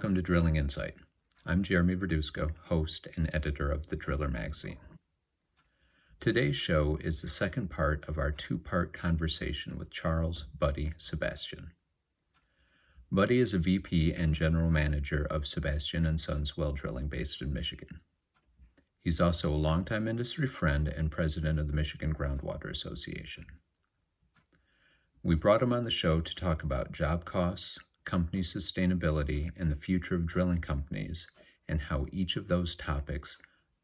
Welcome to Drilling Insight. I'm Jeremy Verduzco, host and editor of the Driller magazine. Today's show is the second part of our two-part conversation with Charles "Buddy" Sebastian. Buddy is a VP and general manager of Sebastian & Sons Well Drilling based in Michigan. He's also a longtime industry friend and president of the Michigan Groundwater Association. We brought him on the show to talk about job costs, company sustainability, and the future of drilling companies, and how each of those topics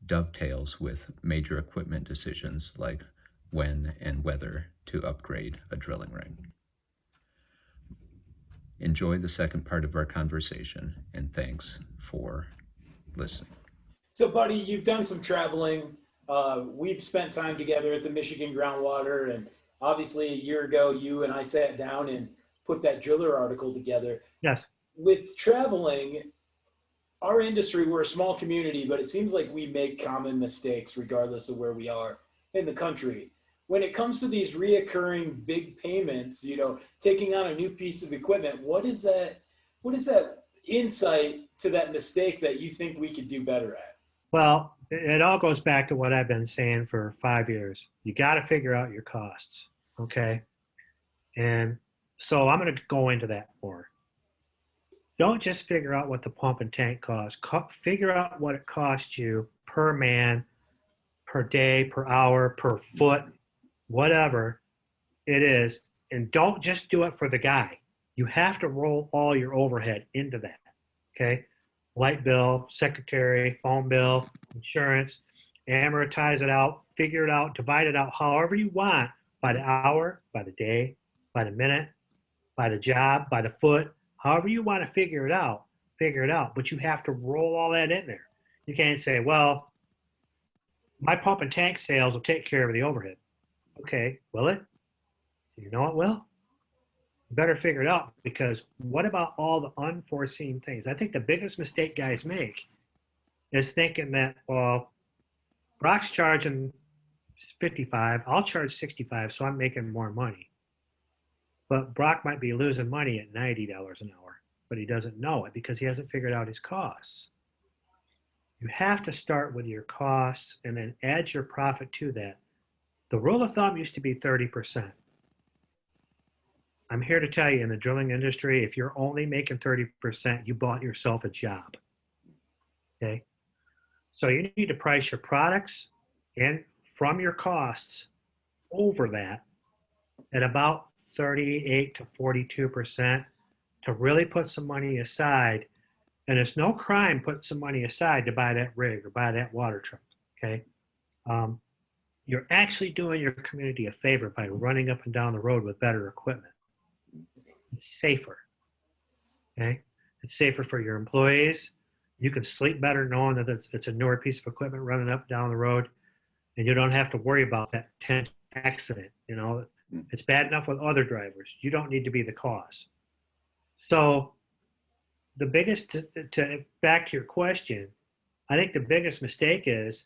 dovetails with major equipment decisions like when and whether to upgrade a drilling rig. Enjoy the second part of our conversation, and thanks for listening. So, Buddy, you've done some traveling. We've spent time together at the Michigan Groundwater, and obviously a year ago, you and I sat down and put that Driller article together. Yes. With traveling, our industry, we're a small community, but it seems like we make common mistakes regardless of where we are in the country. When it comes to these reoccurring big payments, taking on a new piece of equipment, what is that insight to that mistake that you think we could do better at? Well, it all goes back to what I've been saying for 5 years. You got to figure out your costs, okay? And so I'm going to go into that more. Don't just figure out what the pump and tank costs. Figure out what it costs you per man, per day, per hour, per foot, whatever it is. And don't just do it for the guy. You have to roll all your overhead into that, okay? Light bill, secretary, phone bill, insurance, amortize it out, figure it out, divide it out however you want, by the hour, by the day, by the minute, by the job, by the foot, however you want to figure it out, but you have to roll all that in there. You can't say, well, my pump and tank sales will take care of the overhead. Okay, will it? You know it will? You better figure it out, because what about all the unforeseen things? I think the biggest mistake guys make is thinking that, well, Brock's charging 55, I'll charge 65, so I'm making more money. But Brock might be losing money at $90 an hour, but he doesn't know it because he hasn't figured out his costs. You have to start with your costs and then add your profit to that. The rule of thumb used to be 30%. I'm here to tell you, in the drilling industry, if you're only making 30%, you bought yourself a job, okay? So you need to price your products and from your costs over that at about 38 to 42% to really put some money aside. And it's no crime putting some money aside to buy that rig or buy that water truck, okay? You're actually doing your community a favor by running up and down the road with better equipment. It's safer, okay? It's safer for your employees. You can sleep better knowing that it's a newer piece of equipment running up and down the road, and you don't have to worry about that potential accident. It's bad enough with other drivers. You don't need to be the cause. So the biggest, back to your question, I think the biggest mistake is,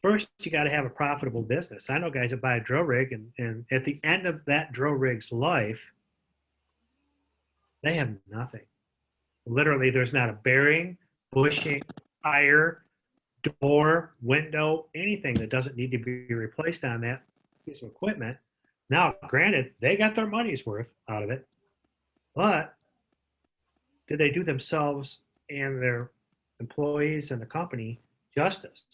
first, you got to have a profitable business. I know guys that buy a drill rig, and at the end of that drill rig's life, they have nothing. Literally, there's not a bearing, bushing, tire, door, window, anything that doesn't need to be replaced on that piece of equipment. Now, granted, they got their money's worth out of it, but did they do themselves and their employees and the company justice?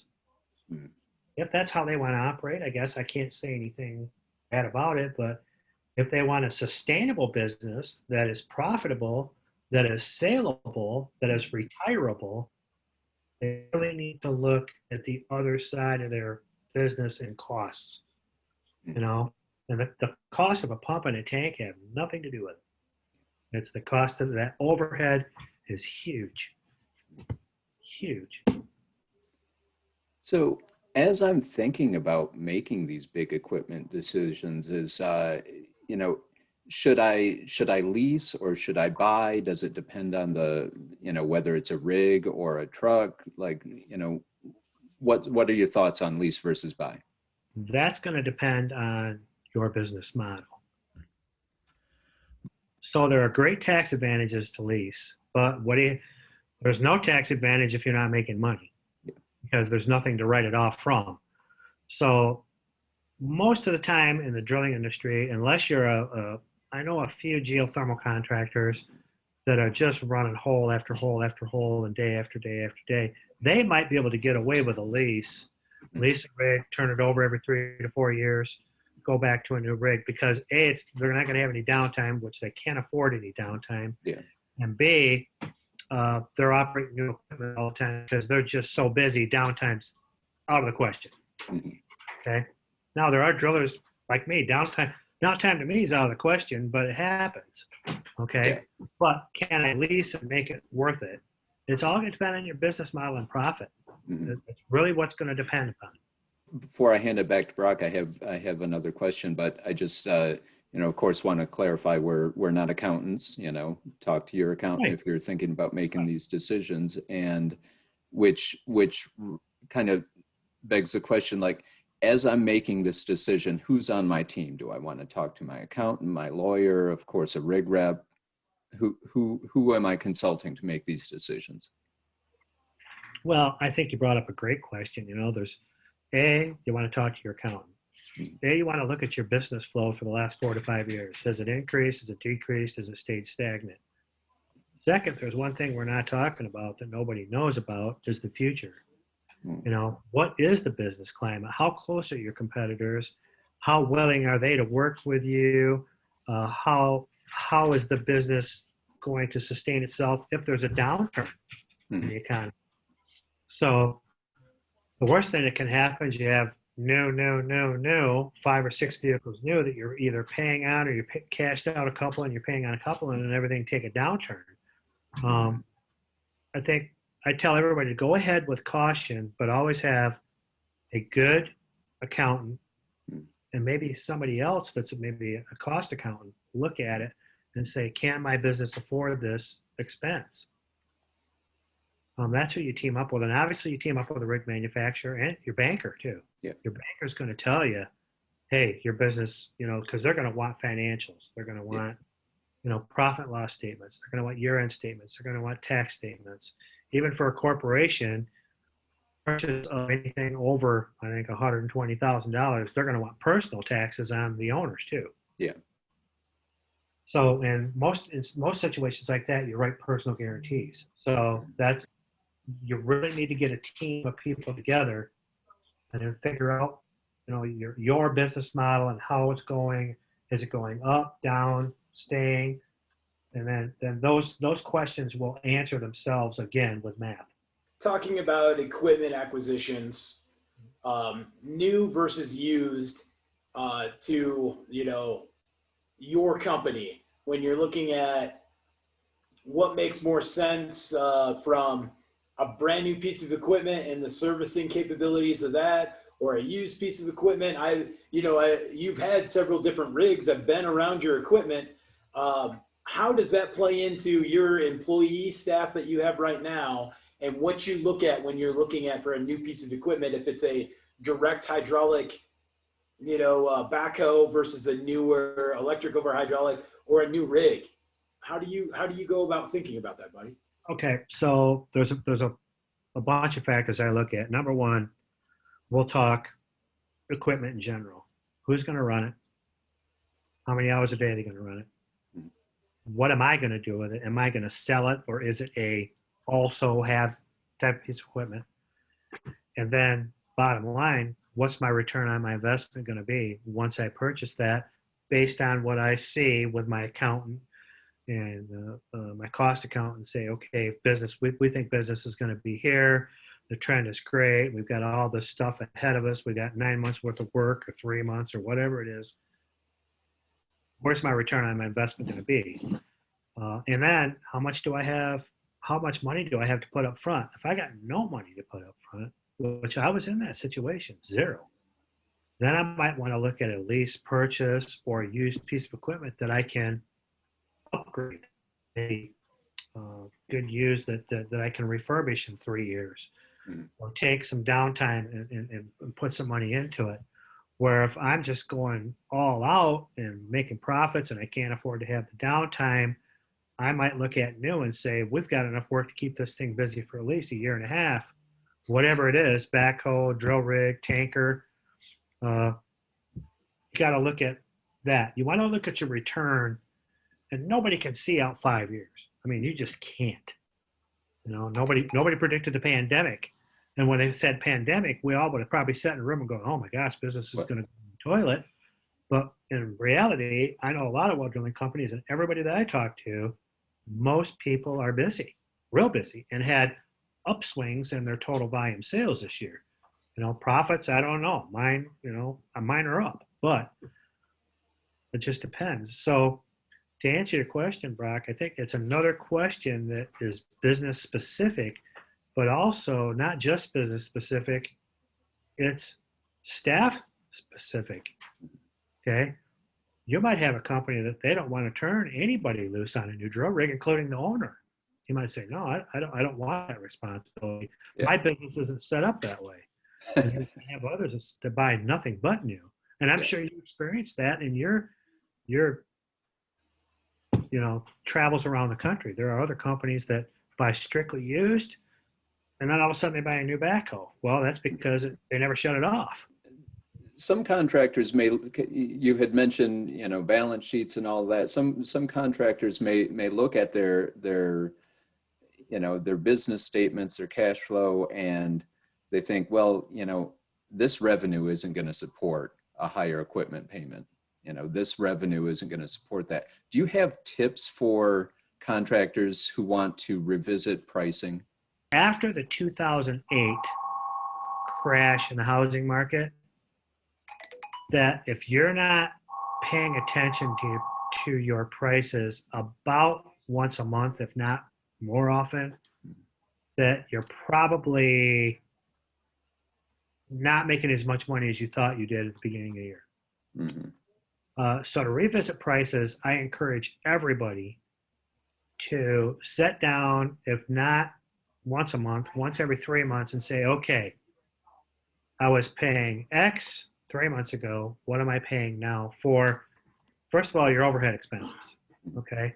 If that's how they want to operate, I guess I can't say anything bad about it, but if they want a sustainable business that is profitable, that is saleable, that is retirable, they really need to look at the other side of their business and costs, And the cost of a pump and a tank have nothing to do with it. It's the cost of that overhead is huge, huge. So as I'm thinking about making these big equipment decisions should I lease or should I buy? Does it depend on whether it's a rig or a truck? What are your thoughts on lease versus buy? That's going to depend on your business model. So there are great tax advantages to lease, but There's no tax advantage if you're not making money because there's nothing to write it off from. So most of the time in the drilling industry, unless you're I know a few geothermal contractors that are just running hole after hole after hole and day after day after day, they might be able to get away with a lease a rig, turn it over every 3 to 4 years, go back to a new rig because A, they're not going to have any downtime, which they can't afford any downtime. Yeah. And B, they're operating new equipment all the time because they're just so busy. Downtime's out of the question. Okay. Now there are drillers like me. Downtime to me is out of the question, but it happens. Okay. Yeah. But can I lease and make it worth it? It's all going to depend on your business model and profit. It's really what's going to depend upon it. Before I hand it back to Brock, I have another question, but I just of course, want to clarify we're not accountants. Talk to your accountant Right. if you're thinking about making these decisions, and which kind of begs the question, like, as I'm making this decision, who's on my team? Do I want to talk to my accountant, my lawyer, of course, a rig rep? Who am I consulting to make these decisions? Well, I think you brought up a great question. There's A, you want to talk to your accountant. A, you want to look at your business flow for the last 4 to 5 years. Does it increase? Does it decrease? Does it stay stagnant? Second, there's one thing we're not talking about that nobody knows about is the future. What is the business climate? How close are your competitors? How willing are they to work with you? How is the business going to sustain itself if there's a downturn in the economy? So the worst thing that can happen is you have no, 5 or 6 vehicles new that you're either paying on or you're cashed out a couple and you're paying on a couple and then everything take a downturn. I think I tell everybody to go ahead with caution, but always have a good accountant and maybe somebody else that's maybe a cost accountant look at it and say, can my business afford this expense? That's who you team up with. And obviously you team up with a rig manufacturer and your banker too. Yeah. Your banker's going to tell you, hey, your business, because they're going to want financials. They're going to want, profit and loss statements. They're going to want year-end statements. They're going to want tax statements. Even for a corporation, purchase of anything over, I think, $120,000, they're going to want personal taxes on the owners too. Yeah. So in most situations like that, you write personal guarantees. So you really need to get a team of people together and then figure out, your business model and how it's going. Is it going up, down, staying? And then those questions will answer themselves again with math. Talking about equipment acquisitions, new versus used, to your company, when you're looking at what makes more sense from a brand new piece of equipment and the servicing capabilities of that, or a used piece of equipment. You've had several different rigs. I've been around your equipment. How does that play into your employee staff that you have right now, and what you look at when you're looking at for a new piece of equipment? If it's a direct hydraulic, backhoe versus a newer electric over hydraulic, or a new rig, how do you go about thinking about that, buddy? Okay, so there's a bunch of factors I look at. Number one, we'll talk equipment in general. Who's going to run it? How many hours a day are they going to run it? What am I going to do with it? Am I going to sell it, or is it a also have type piece of equipment? And then bottom line, what's my return on my investment going to be once I purchase that, based on what I see with my accountant and my cost accountant, say, okay, business, we think business is going to be here. The trend is great. We've got all this stuff ahead of us. We got 9 months worth of work or 3 months or whatever it is. Where's my return on my investment going to be? And then how much do I have? How much money do I have to put up front? If I got no money to put up front, which I was in that situation, zero, then I might want to look at a lease, purchase, or a used piece of equipment that I can upgrade, a good use that I can refurbish in 3 years, or take some downtime and put some money into it. Where if I'm just going all out and making profits and I can't afford to have the downtime, I might look at new and say, we've got enough work to keep this thing busy for at least a year and a half, whatever it is, backhoe, drill rig, tanker. You got to look at that. You want to look at your return, and nobody can see out 5 years. I mean, you just can't. You know, nobody predicted the pandemic. And when they said pandemic, we all would have probably sat in a room and go, oh my gosh, business is going to go in the toilet. But in reality, I know a lot of well drilling companies, and everybody that I talk to, most people are busy, real busy, and had upswings in their total volume sales this year. You know, profits, I don't know. Mine are up, but it just depends. So to answer your question, Brock, I think it's another question that is business specific, but also not just business specific, it's staff specific. Okay. You might have a company that they don't want to turn anybody loose on a new drill rig, including the owner. You might say, no, I don't want that responsibility. Yeah. My business isn't set up that way. And you have others that buy nothing but new. And I'm sure you experienced that in your travels around the country. There are other companies that buy strictly used, and then all of a sudden they buy a new backhoe. Well, that's because they never shut it off. Some contractors may, you had mentioned, you know, balance sheets and all that. Some contractors may look at their business statements, their cash flow, and they think, well, you know, this revenue isn't going to support a higher equipment payment. You know, this revenue isn't going to support that. Do you have tips for contractors who want to revisit pricing? After the 2008 crash in the housing market, that if you're not paying attention to your prices about once a month, if not more often, that you're probably not making as much money as you thought you did at the beginning of the year. Mm-hmm. So to revisit prices, I encourage everybody to sit down, if not once a month, once every 3 months, and say, okay, I was paying X 3 months ago. What am I paying now for, first of all, your overhead expenses? Okay.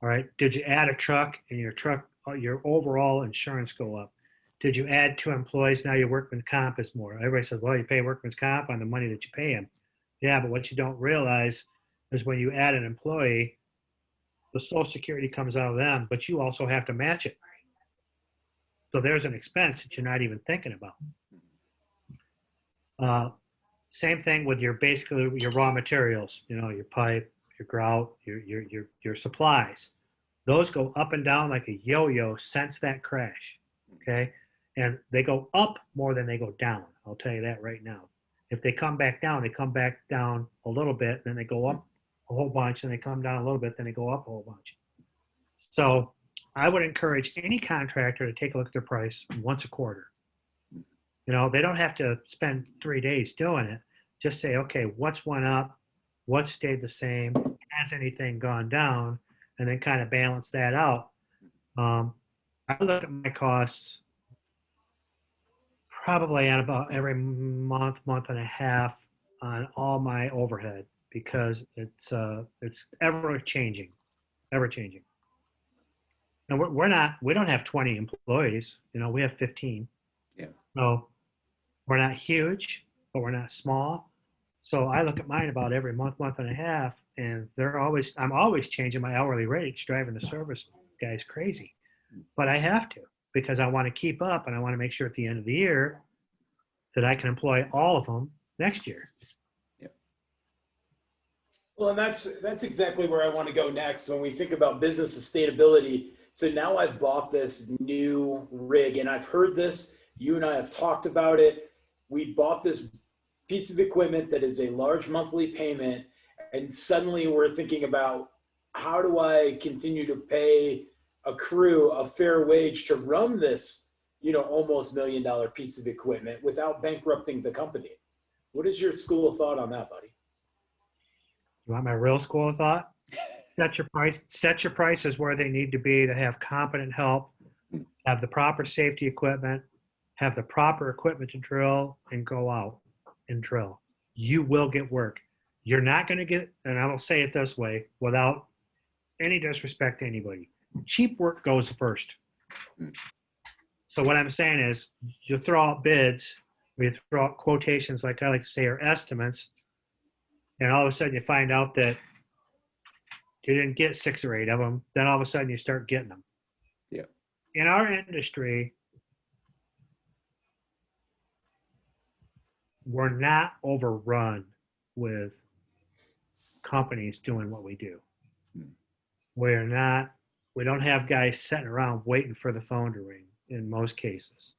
All right. Did you add a truck and your overall insurance go up? Did you add 2 employees? Now your workman's comp is more. Everybody says, well, you pay workman's comp on the money that you pay him. Yeah, but what you don't realize is when you add an employee, the Social Security comes out of them, but you also have to match it. So there's an expense that you're not even thinking about. Same thing with your raw materials, you know, your pipe, your grout, your supplies. Those go up and down like a yo-yo since that crash. Okay. And they go up more than they go down. I'll tell you that right now. If they come back down, they come back down a little bit, then they go up a whole bunch, and they come down a little bit, then they go up a whole bunch. So I would encourage any contractor to take a look at their price once a quarter. You know, they don't have to spend 3 days doing it. Just say, okay, what's went up? What stayed the same? Has anything gone down? And then kind of balance that out. I look at my costs probably at about every month and a half on all my overhead, because it's ever changing. And we don't have 20 employees, you know, we have 15. Yeah. So we're not huge, but we're not small. So I look at mine about every month and a half, and I'm always changing my hourly rates, driving the service guys crazy. But I have to, because I want to keep up, and I want to make sure at the end of the year that I can employ all of them next year. Yeah. Well, and that's exactly where I want to go next when we think about business sustainability. So now I've bought this new rig, and I've heard this. You and I have talked about it. We bought this piece of equipment that is a large monthly payment, and suddenly we're thinking about, how do I continue to pay a crew a fair wage to run this, you know, almost $1 million piece of equipment without bankrupting the company? What is your school of thought on that, buddy? You want my real school of thought? Set your prices where they need to be to have competent help, have the proper safety equipment, have the proper equipment to drill, and go out and drill. You will get work. You're not going to get, and I will say it this way, without any disrespect to anybody. Cheap work goes first. Mm. So what I'm saying is you throw out bids, or you throw out quotations, like I like to say, or estimates, and all of a sudden you find out that you didn't get 6 or 8 of them. Then all of a sudden you start getting them. Yeah. In our industry, we're not overrun with companies doing what we do. Hmm. We don't have guys sitting around waiting for the phone to ring in most cases.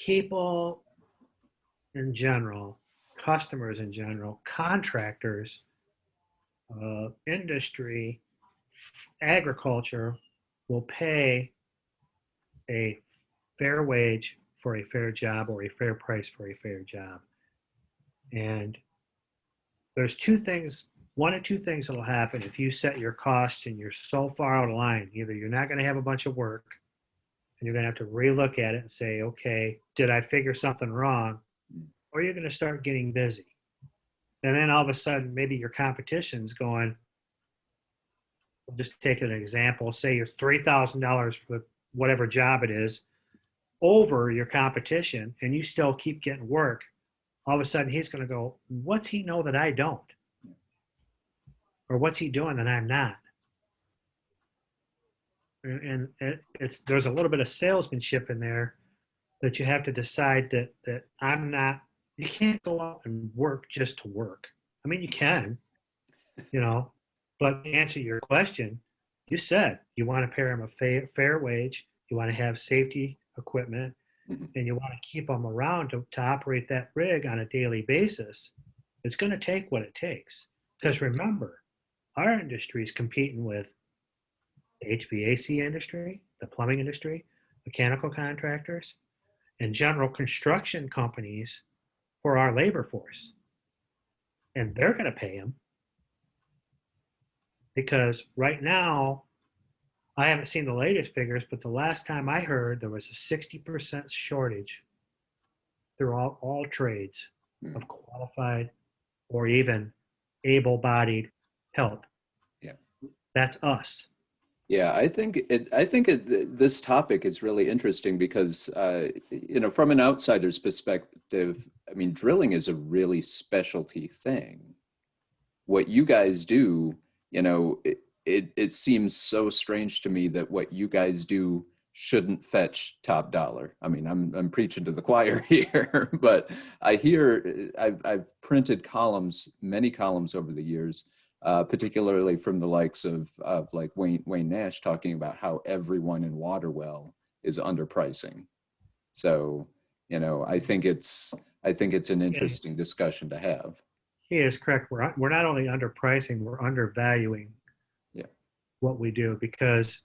People in general, customers in general, contractors, industry, agriculture will pay a fair wage for a fair job or a fair price for a fair job. And there's one of two things that'll happen if you set your costs and you're so far out of line. Either you're not going to have a bunch of work and you're going to have to relook at it and say, okay, did I figure something wrong? Or you're going to start getting busy. And then all of a sudden, maybe your competition's going, we'll just take an example, say you're $3,000 for whatever job it is over your competition and you still keep getting work. All of a sudden he's going to go, what's he know that I don't? Or what's he doing that I'm not? And there's a little bit of salesmanship in there that you have to decide that I'm not, you can't go out and work just to work. I mean, you can, but to answer your question, you said you want to pay them a fair wage, you want to have safety equipment, and you want to keep them around to operate that rig on a daily basis. It's going to take what it takes. Because remember, our industry is competing with the HVAC industry, the plumbing industry, mechanical contractors, and general construction companies for our labor force. And they're going to pay them. Because right now, I haven't seen the latest figures, but the last time I heard, there was a 60% shortage through all trades of qualified or even able-bodied help. Yeah. That's us. Yeah, I think this topic is really interesting because, from an outsider's perspective, I mean, drilling is a really specialty thing. What you guys do, it seems so strange to me that what you guys do shouldn't fetch top dollar. I mean, I'm preaching to the choir here, but I hear I've printed many columns over the years, particularly from the likes of like Wayne Nash talking about how everyone in water well is underpricing. So, I think it's an interesting discussion to have. He is correct. We're not only underpricing, we're undervaluing what we do because,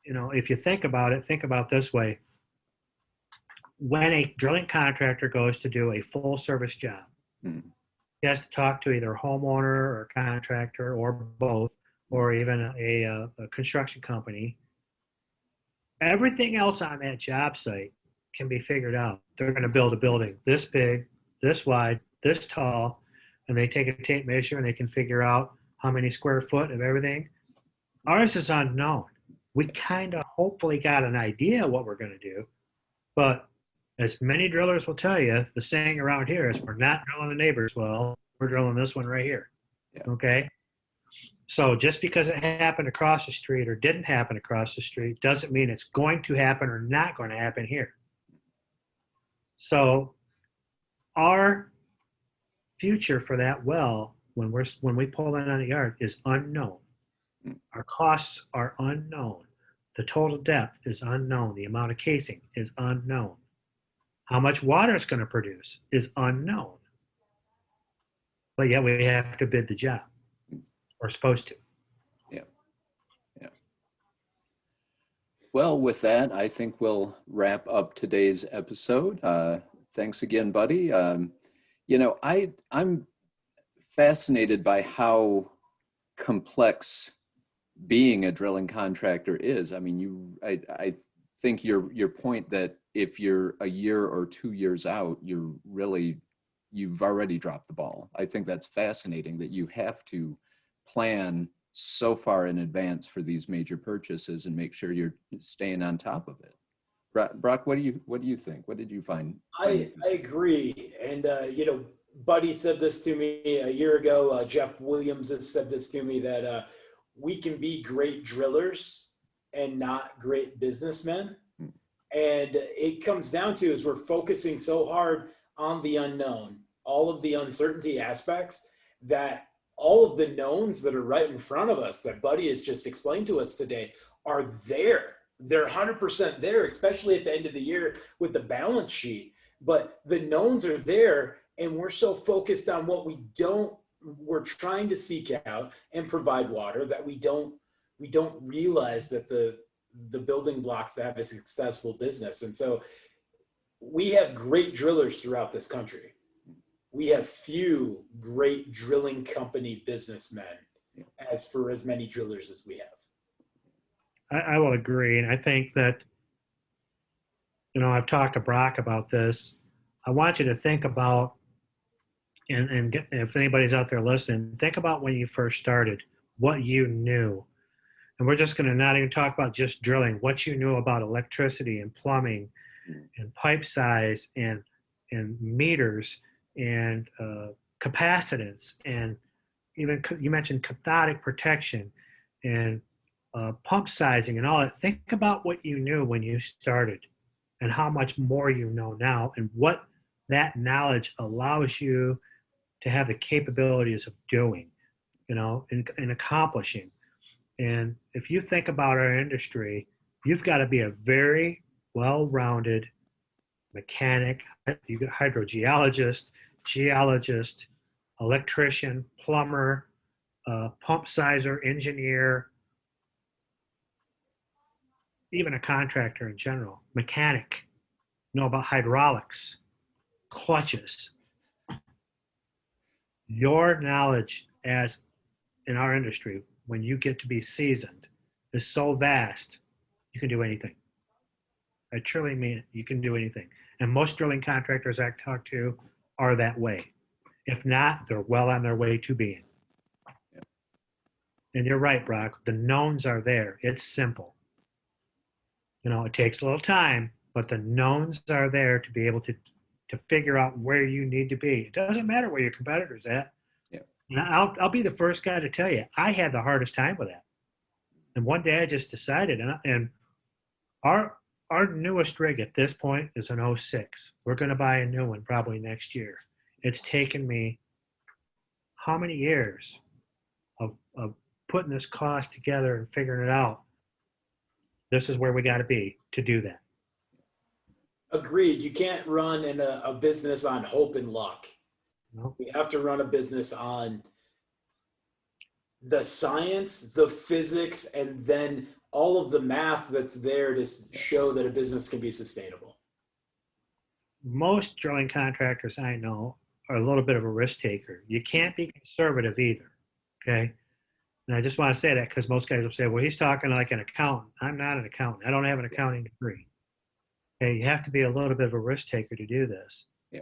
if you think about this way. When a drilling contractor goes to do a full service job, he has to talk to either a homeowner or a contractor or both, or even a construction company. Everything else on that job site can be figured out. They're going to build a building this big, this wide, this tall, and they take a tape measure and they can figure out how many square foot of everything. Ours is unknown. We kind of hopefully got an idea what we're going to do, but as many drillers will tell you, the saying around here is we're not drilling the neighbor's well, we're drilling this one right here. Yeah. Okay? So just because it happened across the street or didn't happen across the street doesn't mean it's going to happen or not going to happen here. So our future for that well, when we pull it on the yard, is unknown. Our costs are unknown. The total depth is unknown. The amount of casing is unknown. How much water it's going to produce is unknown. But yet we have to bid the job. We're supposed to. Yeah. Well, with that, I think we'll wrap up today's episode. Thanks again, buddy. I'm fascinated by how complex being a drilling contractor is. I mean, I think your point that if you're a year or 2 years out, you're really you've already dropped the ball. I think that's fascinating that you have to plan so far in advance for these major purchases and make sure you're staying on top of it. Brock, what do you think? What did you find? I agree. And, Buddy said this to me a year ago. Jeff Williams has said this to me that we can be great drillers and not great businessmen. And it comes down to is we're focusing so hard on the unknown, all of the uncertainty aspects, that all of the knowns that are right in front of us that Buddy has just explained to us today are there. They're 100% there, especially at the end of the year with the balance sheet. But the knowns are there, and we're so focused on what we're trying to seek out and provide water that we don't realize that the building blocks to have a successful business. And so we have great drillers throughout this country. We have few great drilling company businessmen as many drillers as we have. I will agree. And I think that, I've talked to Brock about this. I want you to think about, and if anybody's out there listening, think about when you first started, what you knew. And we're just going to not even talk about just drilling, what you knew about electricity and plumbing and pipe size and meters and capacitance, and even you mentioned cathodic protection and pump sizing and all that. Think about what you knew when you started and how much more you know now, and what that knowledge allows you to have the capabilities of doing, and accomplishing. And if you think about our industry, you've got to be a very well-rounded mechanic, hydrogeologist, geologist, electrician, plumber, pump sizer, engineer, even a contractor in general, mechanic, know about hydraulics, clutches. Your knowledge as in our industry, when you get to be seasoned, is so vast, you can do anything. I truly mean it. You can do anything. And most drilling contractors I talk to are that way. If not, they're well on their way to being. Yeah. And you're right, Brock. The knowns are there. It's simple. It takes a little time, but the knowns are there to be able to figure out where you need to be. It doesn't matter where your competitor's at. Yeah. And I'll be the first guy to tell you, I had the hardest time with that. And one day I just decided, and our newest rig at this point is an 06. We're going to buy a new one probably next year. It's taken me how many years of putting this cost together and figuring it out. This is where we got to be to do that. Agreed. You can't run a business on hope and luck. No. We have to run a business on the science, the physics, and then all of the math that's there to show that a business can be sustainable. Most drilling contractors I know are a little bit of a risk taker. You can't be conservative either, okay? And I just want to say that because most guys will say, well, he's talking like an accountant. I'm not an accountant. I don't have an accounting degree. Okay, you have to be a little bit of a risk taker to do this. Yeah.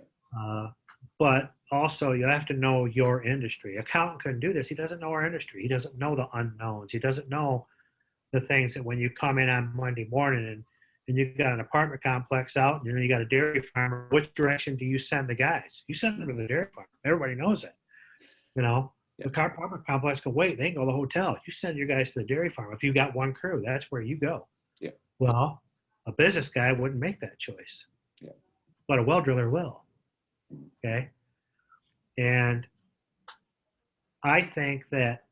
But also you have to know your industry. Accountant couldn't do this. He doesn't know our industry. He doesn't know the unknowns. He doesn't know the things that when you come in on Monday morning and you've got an apartment complex out and then you got a dairy farmer, which direction do you send the guys? You send them to the dairy farm. Everybody knows that. The apartment complex can wait. They can go to the hotel. You send your guys to the dairy farm. If you got one crew, that's where you go. Yeah. Well, a business guy wouldn't make that choice. Yeah. But a well driller will. Okay. And I think that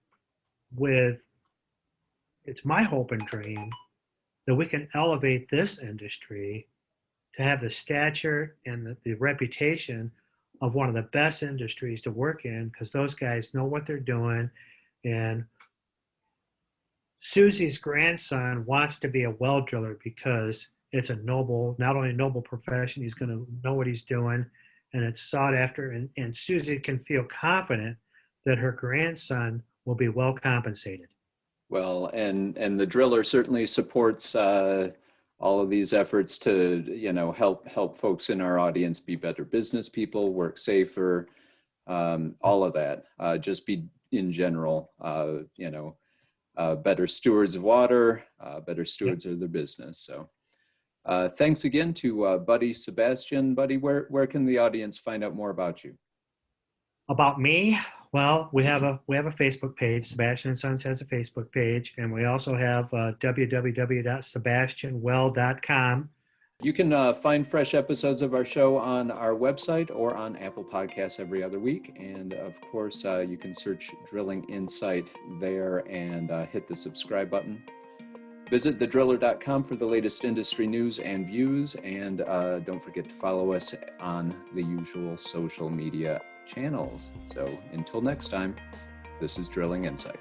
it's my hope and dream that we can elevate this industry to have the stature and the reputation of one of the best industries to work in, because those guys know what they're doing. And Susie's grandson wants to be a well driller because it's a not only a noble profession, he's going to know what he's doing, and it's sought after. And Susie can feel confident that her grandson will be well compensated. Well, and the driller certainly supports all of these efforts to, help folks in our audience be better business people, work safer, all of that, just be in general, better stewards of water, better stewards of their business. So thanks again to Buddy Sebastian. Buddy, where can the audience find out more about you? About me? Well, we have a Facebook page. Sebastian & Sons has a Facebook page, and we also have www.sebastianwell.com. You can find fresh episodes of our show on our website or on Apple Podcasts every other week. And of course, you can search Drilling Insight there and hit the subscribe button. Visit thedriller.com for the latest industry news and views. And don't forget to follow us on the usual social media channels. So until next time, this is Drilling Insight.